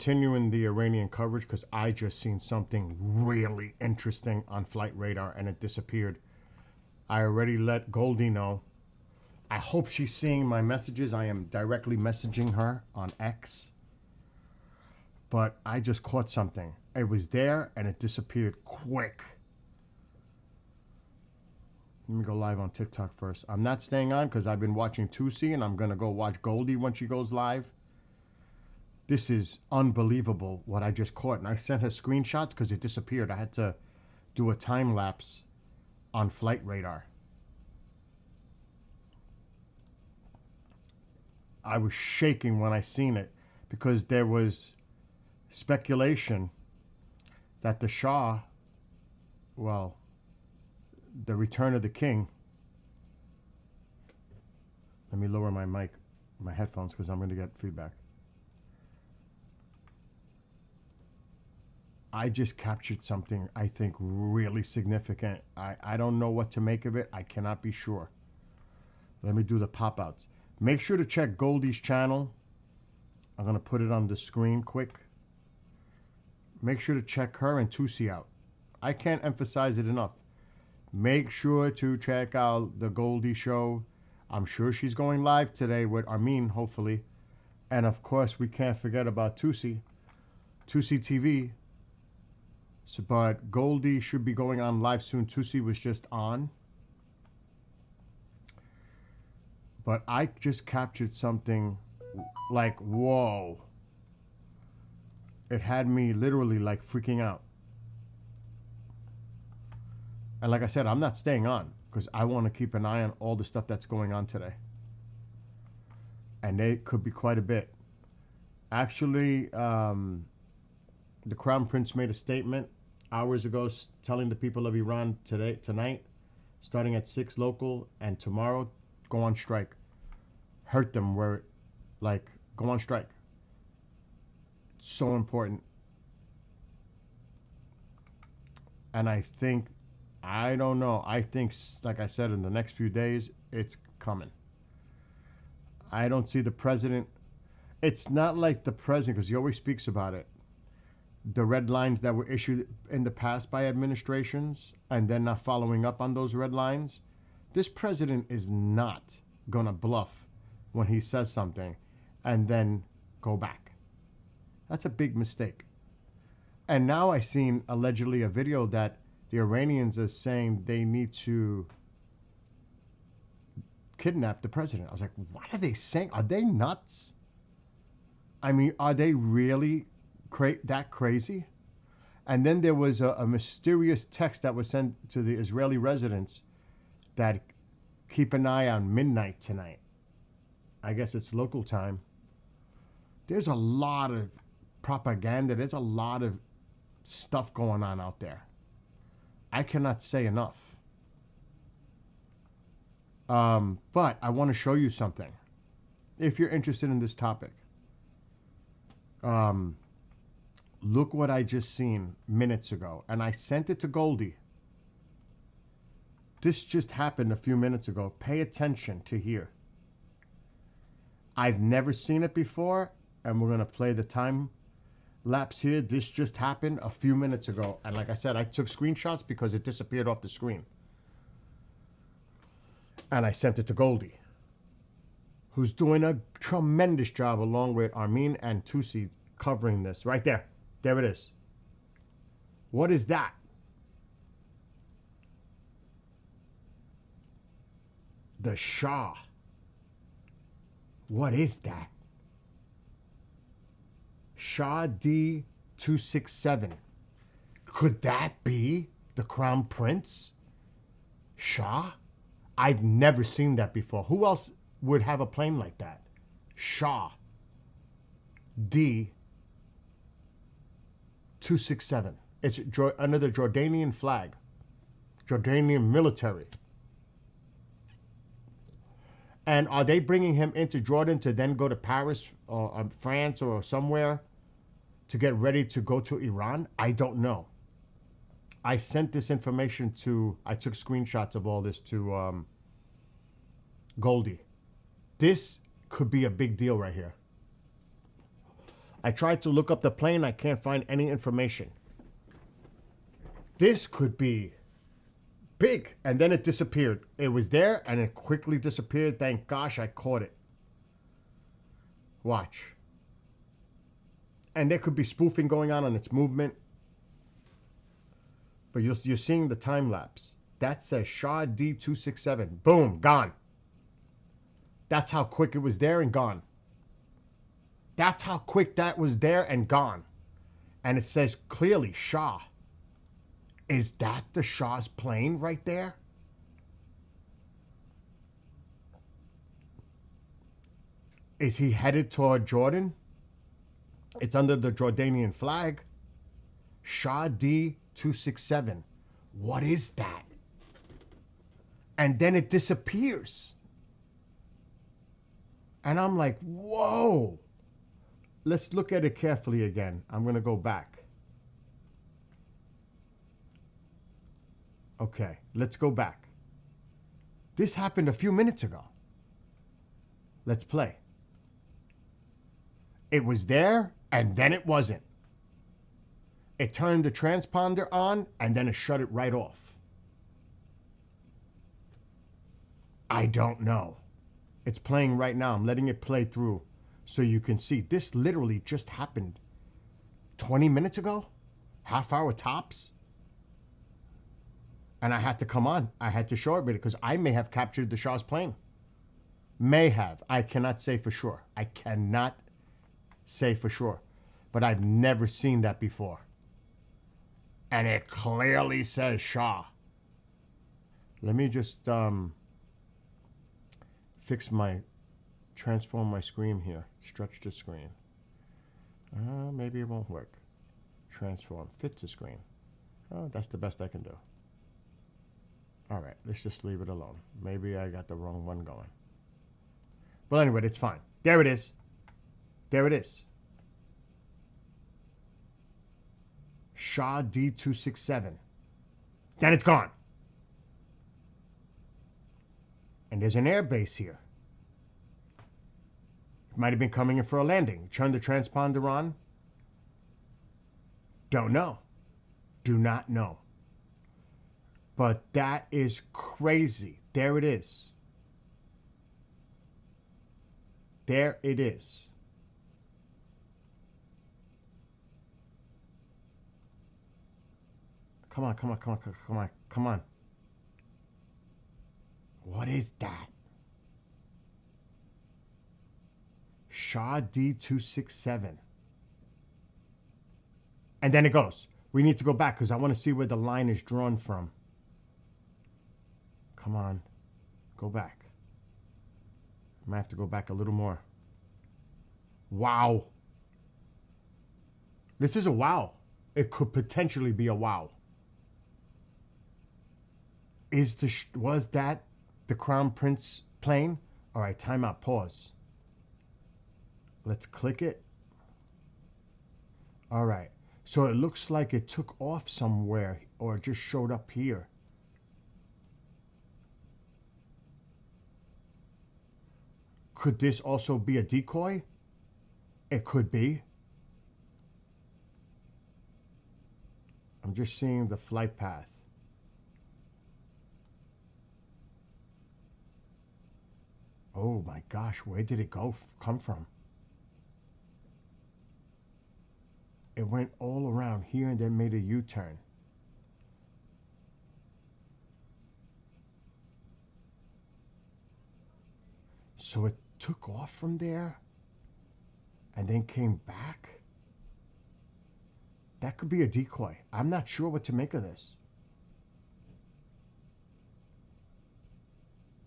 continuing the Iranian coverage because I just seen something really interesting on flight radar and it disappeared. I already let Goldie know. I hope she's seeing my messages. I am directly messaging her on X. But I just caught something. It was there and it disappeared quick. Let me go live on TikTok first. I'm not staying on because I've been watching Tousi and I'm going to go watch Goldie when she goes live. This is unbelievable what I just caught. And I sent her screenshots because it disappeared. I had to do a time lapse on flight radar. I was shaking when I seen it because there was speculation that the Shah, well, the return of the king. Let me lower my mic, my headphones, because I'm going to get feedback. I just captured something I think really significant. I don't know what to make of it. I cannot be sure. Let me do the pop-outs. Make sure to check Goldie's channel. I'm going to put it on the screen quick. Make sure to check her and Tousi out. I can't emphasize it enough. Make sure to check out the Goldie show. I'm sure she's going live today with Armin, hopefully. And of course, we can't forget about Tousi. Tousi TV. So, but Goldie should be going on live soon. Tousi was just on. But I just captured something like, whoa. It had me literally like freaking out. And like I said, I'm not staying on because I want to keep an eye on all the stuff that's going on today. And it could be quite a bit. Actually, the Crown Prince made a statement hours ago telling the people of Iran tonight, starting at 6 local, and tomorrow, go on strike. Hurt them where, like, go on strike. It's so important. And I think, I don't know, I think, like I said, in the next few days, it's coming. I don't see the president. It's not like the president, because he always speaks about it. The red lines that were issued in the past by administrations and then not following up on those red lines. This president is not going to bluff when he says something and then go back. That's a big mistake. And now I seen allegedly a video that the Iranians are saying they need to kidnap the president. I was like, what are they saying? Are they nuts? I mean, are they really that crazy? And then there was a mysterious text that was sent to the Israeli residents that keep an eye on midnight tonight. I guess it's local time. There's a lot of propaganda. There's a lot of stuff going on out there. I cannot say enough. But I want to show you something. If you're interested in this topic. Look what I just seen minutes ago. And I sent it to Goldie. This just happened a few minutes ago. Pay attention to here. I've never seen it before. And we're going to play the time lapse here. This just happened a few minutes ago. And like I said, I took screenshots because it disappeared off the screen. And I sent it to Goldie, who's doing a tremendous job along with Armin and Tousi covering this. Right there. There it is. What is that? The Shah. What is that? Shah D267. Could that be the Crown Prince? Shah? I've never seen that before. Who else would have a plane like that? Shah D267. It's under the Jordanian flag. Jordanian military. And are they bringing him into Jordan to then go to Paris or France or somewhere to get ready to go to Iran? I don't know. I sent this information I took screenshots of all this to Goldie. This could be a big deal right here. I tried to look up the plane. I can't find any information. This could be big. And then it disappeared. It was there and it quickly disappeared. Thank gosh I caught it. Watch. And there could be spoofing going on its movement. But you're seeing the time lapse. That says Shah D267. Boom, gone. That's how quick it was there and gone. That's how quick that was there and gone. And it says clearly Shah. Is that the Shah's plane right there? Is he headed toward Jordan? It's under the Jordanian flag. Shah D267. What is that? And then it disappears. And I'm like, whoa. Let's look at it carefully again. I'm going to go back. Okay, let's go back. This happened a few minutes ago. Let's play. It was there, and then it wasn't. It turned the transponder on, and then it shut it right off. I don't know. It's playing right now. I'm letting it play through so you can see. This literally just happened 20 minutes ago? Half hour tops? And I had to come on. I had to show it because I may have captured the Shah's plane. May have. I cannot say for sure. I cannot say for sure. But I've never seen that before. And it clearly says Shah. Let me just transform my screen here. Stretch the screen. Maybe it won't work. Transform, fit to screen. Oh, that's the best I can do. All right, let's just leave it alone. Maybe I got the wrong one going. But anyway, it's fine. There it is. There it is. Shah D267. Then it's gone. And there's an air base here. It might have been coming in for a landing. Turn the transponder on. Don't know. Do not know. But that is crazy. There it is. There it is. Come on, come on, come on, come on, come on. What is that? Shah D267. And then it goes. We need to go back because I want to see where the line is drawn from. Come on. Go back. I might have to go back a little more. Wow. This is a wow. It could potentially be a wow. Was that the Crown Prince plane? All right, timeout, pause. Let's click it. All right. So it looks like it took off somewhere or just showed up here. Could this also be a decoy? It could be. I'm just seeing the flight path. Oh my gosh, where did it come from? It went all around here and then made a U-turn. So it took off from there and then came back? That could be a decoy. I'm not sure what to make of this.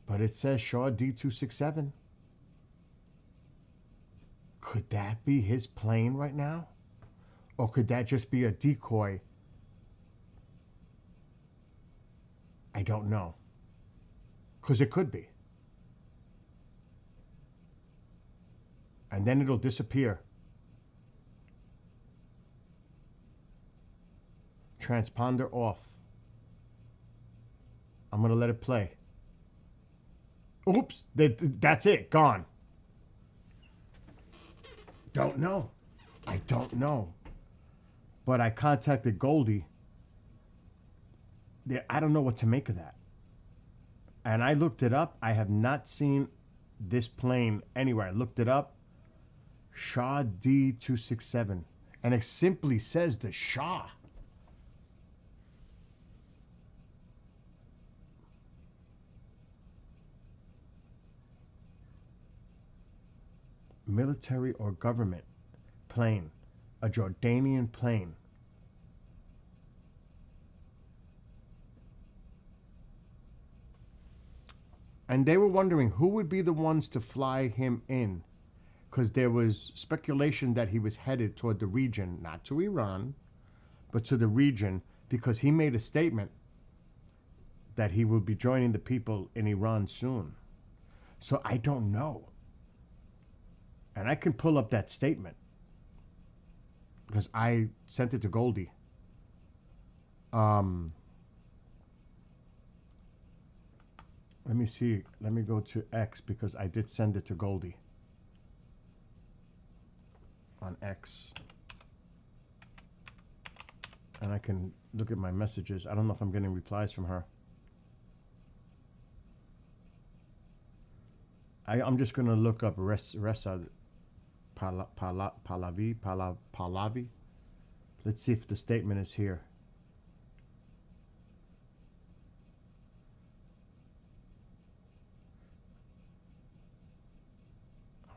But it says Shah D267. Could that be his plane right now? Or could that just be a decoy? I don't know. Because it could be. And then it'll disappear. Transponder off. I'm going to let it play. Oops, that's it, gone. Don't know. I don't know. But I contacted Goldie. I don't know what to make of that. And I looked it up. I have not seen this plane anywhere. I looked it up. Shah D267. And it simply says the Shah. Military or government plane. A Jordanian plane. And they were wondering who would be the ones to fly him in. Because there was speculation that he was headed toward the region, not to Iran, but to the region, because he made a statement that he will be joining the people in Iran soon. So I don't know. And I can pull up that statement because I sent it to Goldie. Let me see. Let me go to X because I did send it to Goldie on X. And I can look at my messages. I don't know if I'm getting replies from her. I'm just going to look up Ressa Pahlavi. Let's see if the statement is here.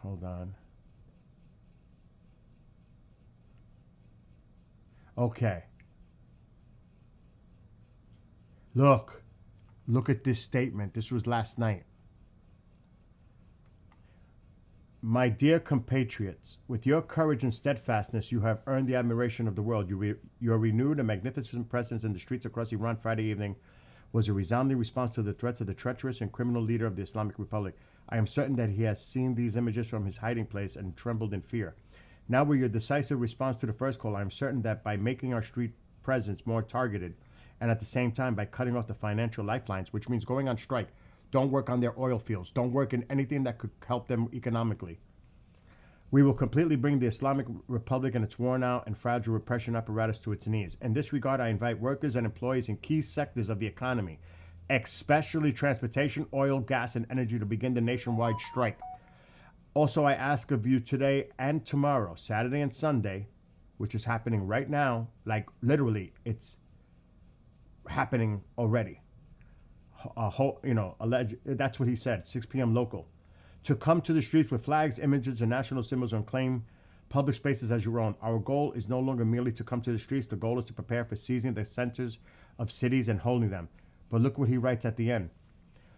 Hold on. Okay. Look at this statement. This was last night. My dear compatriots, with your courage and steadfastness, you have earned the admiration of the world. Your renewed and magnificent presence in the streets across Iran Friday evening was a resounding response to the threats of the treacherous and criminal leader of the Islamic Republic. I am certain that he has seen these images from his hiding place and trembled in fear. Now, with your decisive response to the first call, I am certain that by making our street presence more targeted, and at the same time by cutting off the financial lifelines, which means going on strike, don't work on their oil fields, don't work in anything that could help them economically, we will completely bring the Islamic Republic and its worn out and fragile repression apparatus to its knees. In this regard, I invite workers and employees in key sectors of the economy, especially transportation, oil, gas, and energy, to begin the nationwide strike. Also, I ask of you today and tomorrow, Saturday and Sunday, which is happening right now, like literally, it's happening already. That's what he said, 6 p.m. local, to come to the streets with flags, images, and national symbols and claim public spaces as your own. Our goal is no longer merely to come to the streets. The goal is to prepare for seizing the centers of cities and holding them. But look what he writes at the end.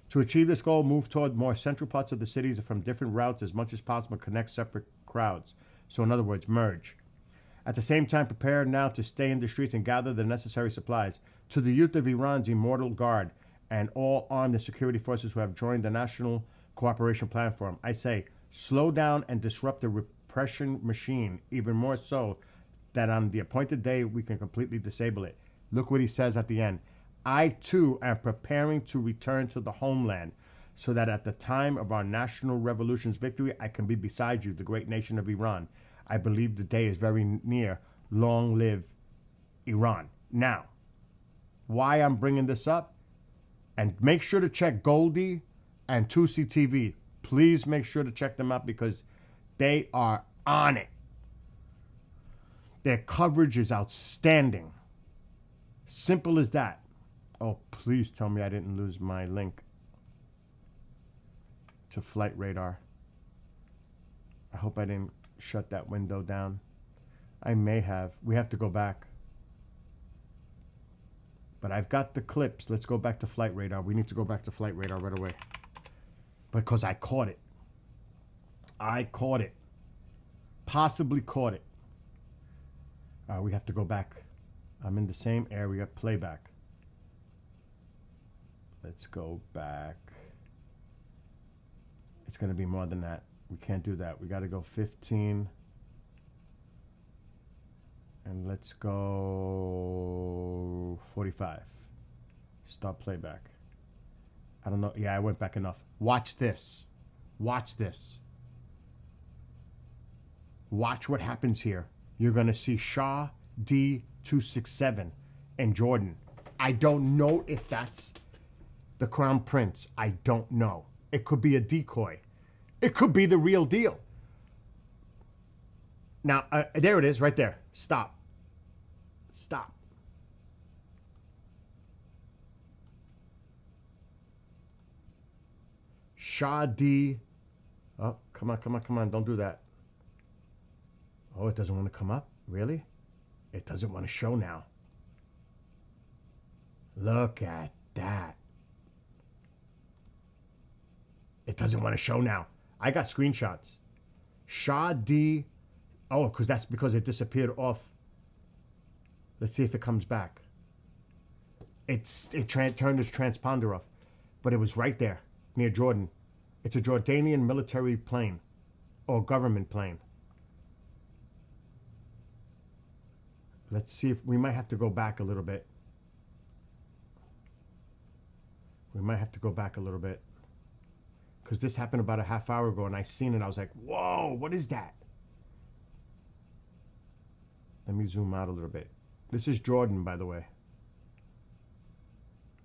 To achieve this goal, move toward more central parts of the cities from different routes as much as possible, connect separate crowds. So in other words, merge. At the same time, prepare now to stay in the streets and gather the necessary supplies. To the youth of Iran's immortal guard and all armed and security forces who have joined the National Cooperation Platform, I say, slow down and disrupt the repression machine, even more so that on the appointed day we can completely disable it. Look what he says at the end. I too am preparing to return to the homeland so that at the time of our national revolution's victory, I can be beside you, the great nation of Iran. I believe the day is very near. Long live Iran. Now, why I'm bringing this up? And make sure to check Goldie and Tousi TV. Please make sure to check them out because they are on it. Their coverage is outstanding. Simple as that. Oh, please tell me I didn't lose my link to Flight Radar. I hope I didn't shut that window down. I may have. We have to go back. But I've got the clips. Let's go back to Flight Radar. We need to go back to Flight Radar right away. Because I caught it. I caught it. Possibly caught it. We have to go back. I'm in the same area. Playback. Let's go back. It's going to be more than that. We can't do that. We got to go 15. And let's go 45. Start playback. I don't know. Yeah, I went back enough. Watch this. Watch this. Watch what happens here. you're going to see Shah D267 in Jordan. I don't know if that's the Crown Prince. I don't know. It could be a decoy. It could be the real deal. Now, there it is right there. Stop. Stop. Shah D. Oh, come on, come on, come on. Don't do that. Oh, it doesn't want to come up? Really? It doesn't want to show now. Look at that. It doesn't want to show now. I got screenshots. Shah D. Oh, that's because it disappeared off. Let's see if it comes back. It turned its transponder off. But it was right there, near Jordan. It's a Jordanian military plane. Or government plane. Let's see if we might have to go back a little bit. We might have to go back a little bit. Because this happened about a half hour ago and I seen it. I was like, whoa, what is that? Let me zoom out a little bit. This is Jordan, by the way.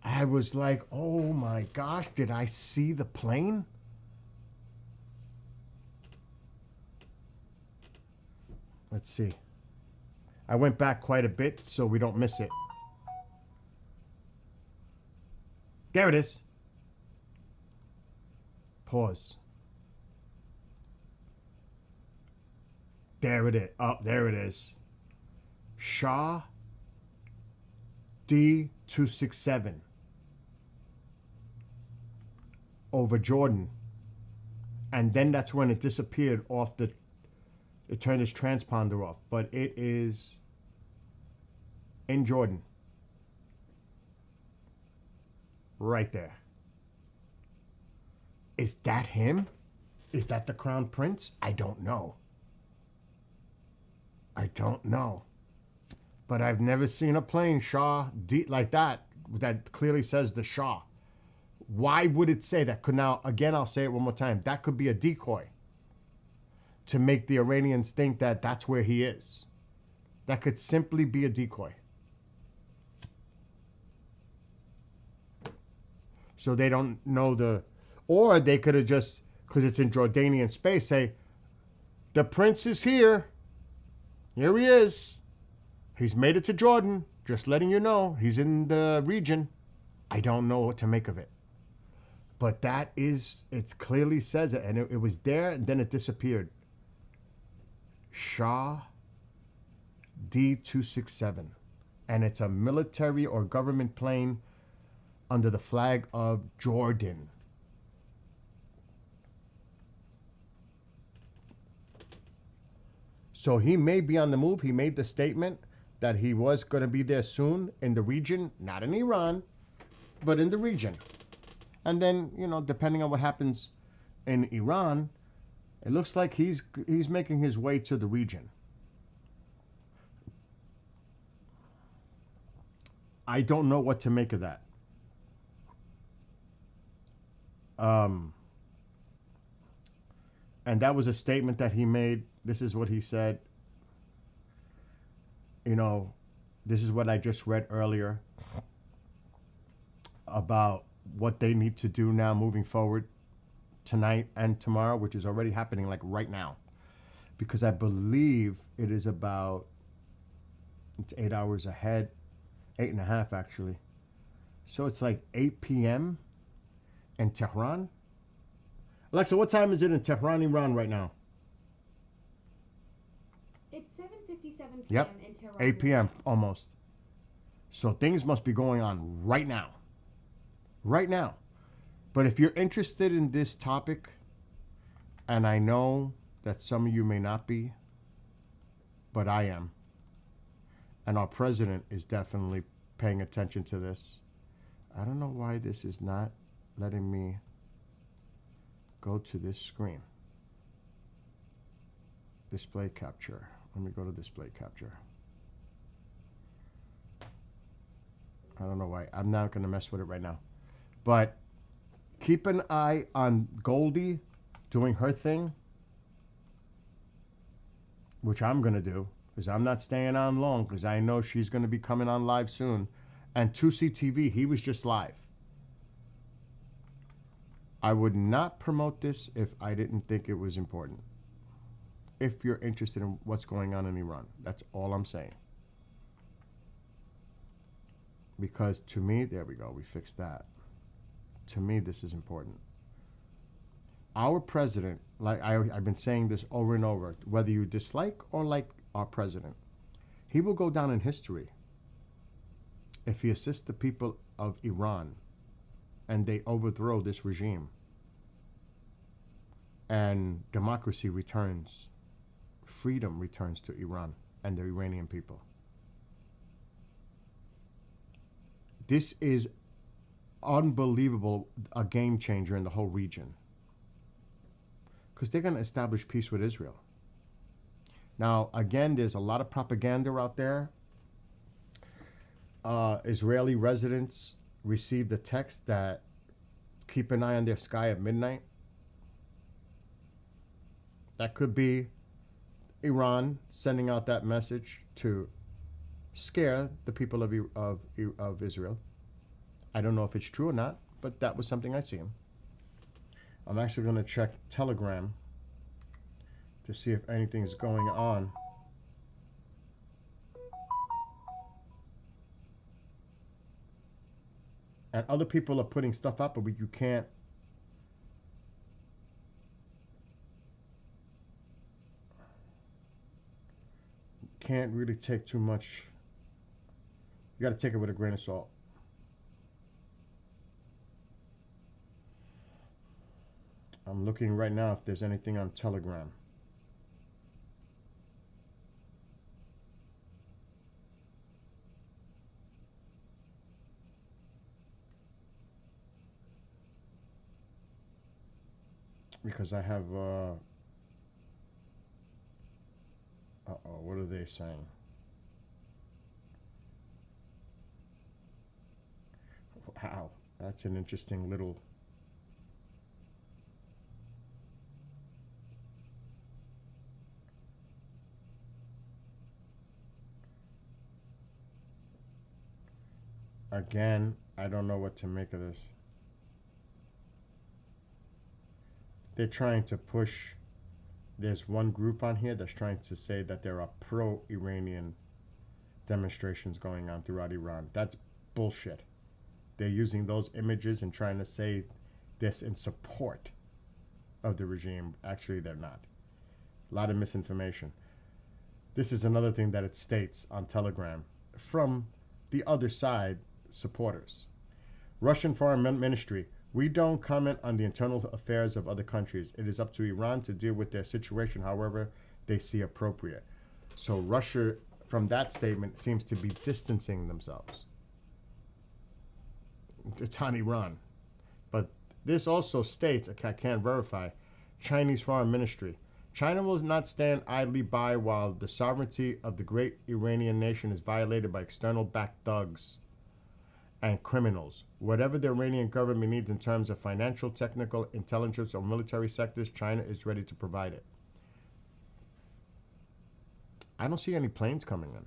I was like, oh my gosh, did I see the plane? Let's see. I went back quite a bit so we don't miss it. There it is. Pause. There it is. Oh, there it is. Shah D267 over Jordan. And then that's when it disappeared off the... It turned its transponder off. But it is in Jordan. Right there. Is that him? Is that the Crown Prince? I don't know. I don't know. But I've never seen a plane Shah like that clearly says the Shah. Why would it say that? Now, again, I'll say it one more time. That could be a decoy to make the Iranians think that that's where he is. That could simply be a decoy. So they don't know the... Or they could have just, because it's in Jordanian space, say, the prince is here. Here he is. He's made it to Jordan. Just letting you know. He's in the region. I don't know what to make of it. But that is, it clearly says it. And it was there, and then it disappeared. Shah D267. And it's a military or government plane under the flag of Jordan. So he may be on the move. He made the statement that he was going to be there soon in the region, not in Iran, but in the region. And then, you know, depending on what happens in Iran, it looks like he's making his way to the region. I don't know what to make of that. And that was a statement that he made. This is what he said. You know, this is what I just read earlier about what they need to do now moving forward tonight and tomorrow, which is already happening like right now. Because I believe it is about, it's 8 hours ahead, 8.5 actually. So it's like 8 p.m. in Tehran. Alexa, what time is it in Tehran, Iran right now? It's 7:57 p.m. Yep, in Tehran. 8 p.m. almost. So things must be going on right now. Right now. But if you're interested in this topic, and I know that some of you may not be, but I am, and our president is definitely paying attention to this. I don't know why this is not letting me go to this screen. Display capture. Let me go to display capture. I don't know why. I'm not going to mess with it right now. But keep an eye on Goldie doing her thing, which I'm going to do. because I'm not staying on long because I know she's going to be coming on live soon. And Tousi TV, he was just live. I would not promote this if I didn't think it was important. If you're interested in what's going on in Iran, that's all I'm saying. Because to me, there we go, we fixed that. To me, this is important. Our president, like I've been saying this over and over, whether you dislike or like our president, he will go down in history if he assists the people of Iran and they overthrow this regime and democracy returns, freedom returns to Iran and the Iranian people. This is unbelievable, a game changer in the whole region. Because they're going to establish peace with Israel. Now, again, there's a lot of propaganda out there. Israeli residents received a text that keep an eye on their sky at midnight. That could be Iran sending out that message to scare the people of Israel. I don't know if it's true or not, but that was something I seen. I'm actually going to check Telegram to see if anything's going on. And other people are putting stuff up, but you can't really take too much. You got to take it with a grain of salt. I'm looking right now if there's anything on Telegram. Because I have, what are they saying? Wow, that's an interesting little... Again, I don't know what to make of this. They're trying to push. There's one group on here that's trying to say that there are pro-Iranian demonstrations going on throughout Iran. That's bullshit. They're using those images and trying to say this in support of the regime. Actually, they're not. A lot of misinformation. This is another thing that it states on Telegram from the other side supporters. Russian Foreign Ministry: we don't comment on the internal affairs of other countries. It is up to Iran to deal with their situation however they see appropriate. So Russia, from that statement, seems to be distancing themselves. It's on Iran. But this also states, I can't verify, Chinese Foreign Ministry: China will not stand idly by while the sovereignty of the great Iranian nation is violated by external backed thugs and criminals. Whatever the Iranian government needs in terms of financial, technical, intelligence, or military sectors, China is ready to provide it. I don't see any planes coming in.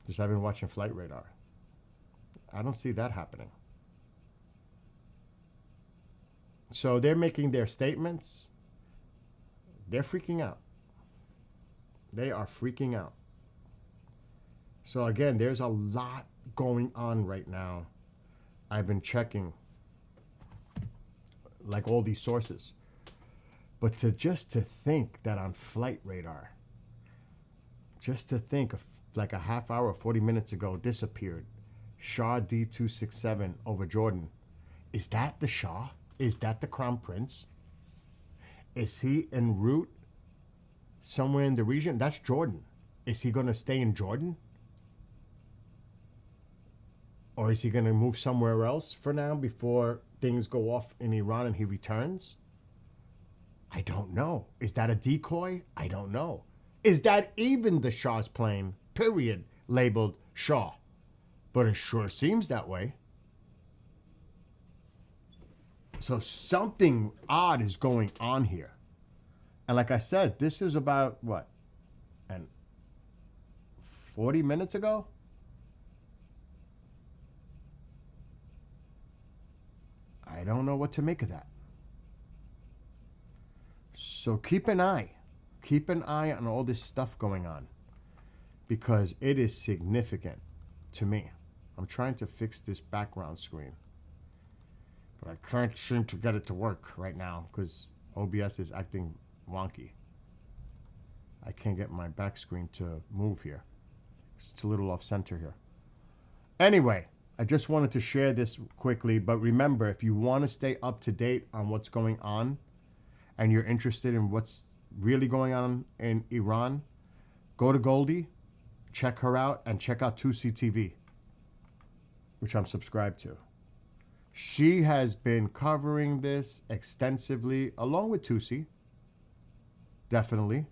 Because I've been watching Flight Radar. I don't see that happening. So they're making their statements. They're freaking out. They are freaking out. So again, there's a lot going on right now. I've been checking like all these sources. But just to think that on Flight Radar, just to think of like a half hour, 40 minutes ago, disappeared. Shah D267 over Jordan. Is that the Shah? Is that the Crown Prince? Is he en route somewhere in the region? That's Jordan. Is he going to stay in Jordan? Or is he going to move somewhere else for now before things go off in Iran and he returns? I don't know. Is that a decoy? I don't know. Is that even the Shah's plane, period, labeled Shah? But it sure seems that way. So something odd is going on here. And like I said, this is about, what, 40 minutes ago? I don't know what to make of that. So keep an eye. Keep an eye on all this stuff going on because it is significant to me. I'm trying to fix this background screen, but I can't seem to get it to work right now because OBS is acting wonky. I can't get my back screen to move here. It's a little off center here. Anyway, I just wanted to share this quickly, but remember, if you want to stay up to date on what's going on and you're interested in what's really going on in Iran, go to Goldie, check her out, and check out Tousi TV, which I'm subscribed to. She has been covering this extensively, along with Tousi, definitely.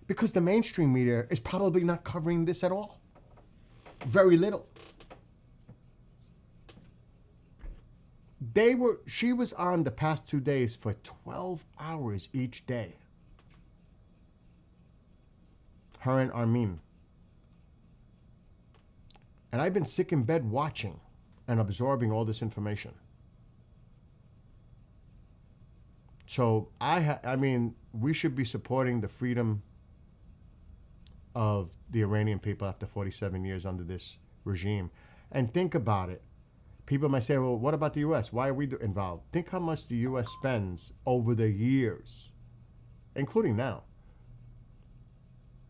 Because the mainstream media is probably not covering this at all. Very little. She was on the past 2 days for 12 hours each day. Her and Armin. And I've been sick in bed watching and absorbing all this information. So I mean, we should be supporting the freedom of the Iranian people after 47 years under this regime. And think about it. People might say, well, what about the U.S.? Why are we involved? Think how much the U.S. spends over the years, including now,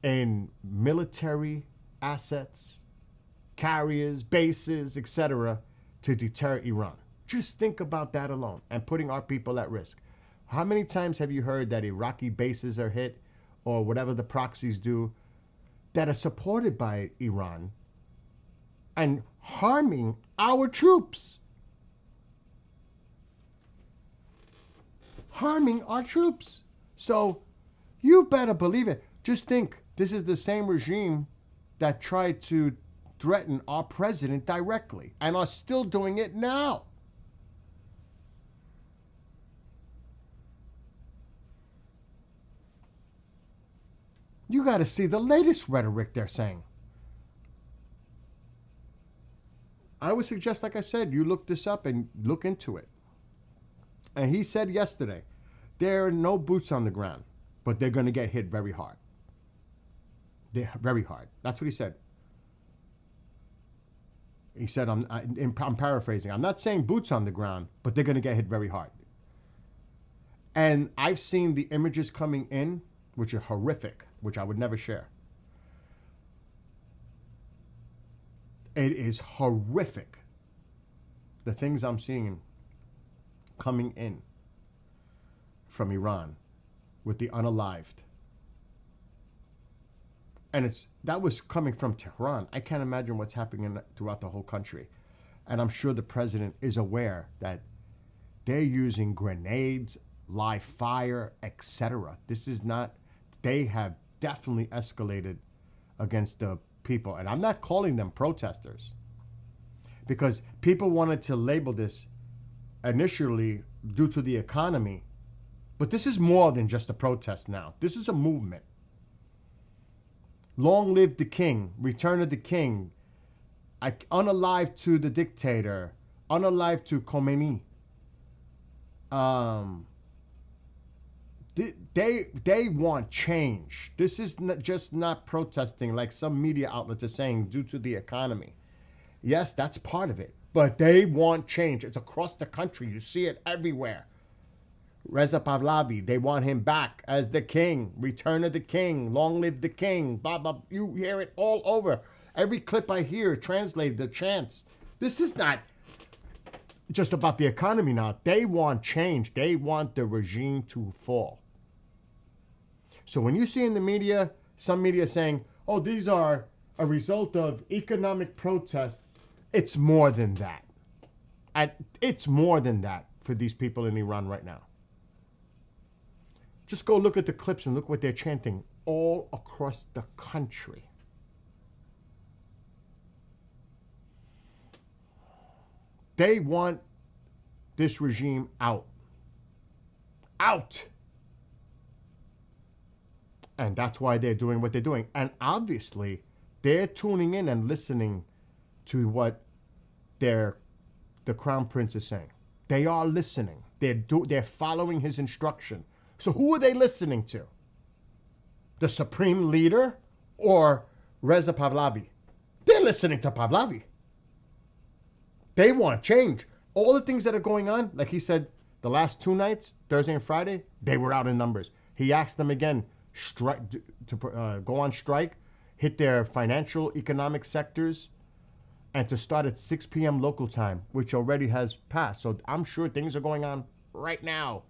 in military assets, carriers, bases, etc., to deter Iran. Just think about that alone and putting our people at risk. How many times have you heard that Iraqi bases are hit or whatever the proxies do that are supported by Iran and harming our troops? Harming our troops. So you better believe it. Just think, this is the same regime that tried to threaten our president directly and are still doing it now. You got to see the latest rhetoric they're saying. I would suggest, like I said, you look this up and look into it. And he said yesterday, there are no boots on the ground, but they're going to get hit very hard. They're very hard. That's what he said. He said, I'm paraphrasing, I'm not saying boots on the ground, but they're going to get hit very hard. And I've seen the images coming in, which are horrific, which I would never share. It is horrific, the things I'm seeing coming in from Iran with the unalived. And that was coming from Tehran. I can't imagine what's happening throughout the whole country. And I'm sure the president is aware that they're using grenades, live fire, etc. This is not, they have definitely escalated against the people. And I'm not calling them protesters because people wanted to label this initially due to the economy. But this is more than just a protest now. This is a movement. Long live the king, return of the king, unalive to the dictator, unalive to Khomeini. They want change. This is just not protesting like some media outlets are saying due to the economy. Yes, that's part of it, but they want change. It's across the country. You see it everywhere. Reza Pahlavi, they want him back as the king. Return of the king. Long live the king. Blah, blah. You hear it all over. Every clip I hear translated, the chants. This is not just about the economy now. They want change. They want the regime to fall. So when you see in the media, some media saying, oh, these are a result of economic protests, it's more than that. It's more than that for these people in Iran right now. Just go look at the clips and look what they're chanting all across the country. They want this regime out. Out. And that's why they're doing what they're doing. And obviously, they're tuning in and listening to what the crown prince is saying. They are listening. They're following his instruction. So who are they listening to? The supreme leader or Reza Pahlavi? They're listening to Pahlavi. They want change. All the things that are going on, like he said, the last 2 nights, Thursday and Friday, they were out in numbers. He asked them again to go on strike, hit their financial, economic sectors, and to start at 6 p.m. local time, which already has passed. So I'm sure things are going on right now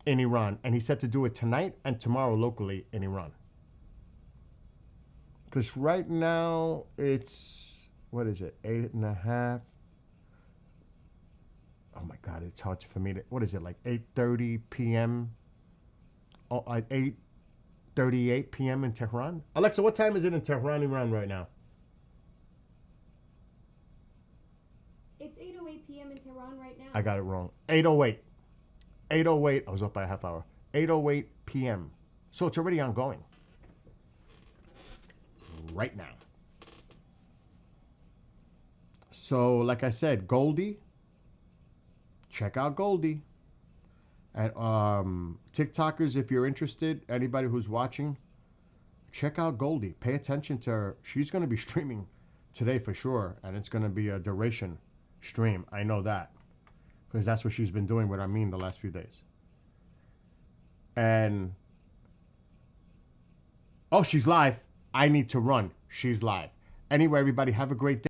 in Iran. And he said to do it tonight and tomorrow locally in Iran. Because right now it's, what is it, 8:30? Oh my God, it's hard for me to, what is it, like 8:30 p.m.? Oh, 8:38 p.m. in Tehran? Alexa, what time is it in Tehran, Iran right now? It's 8:08 p.m. in Tehran right now. I got it wrong. 8:08. 8:08. I was up by a half hour. 8:08 p.m. So it's already ongoing. Right now. So, like I said, Goldie. Check out Goldie. And TikTokers, if you're interested, anybody who's watching, check out Goldie. Pay attention to her. She's going to be streaming today for sure. And it's going to be a duration stream. I know that. Because that's what she's been doing with Amin the last few days. And, oh, she's live. I need to run. She's live. Anyway, everybody, have a great day.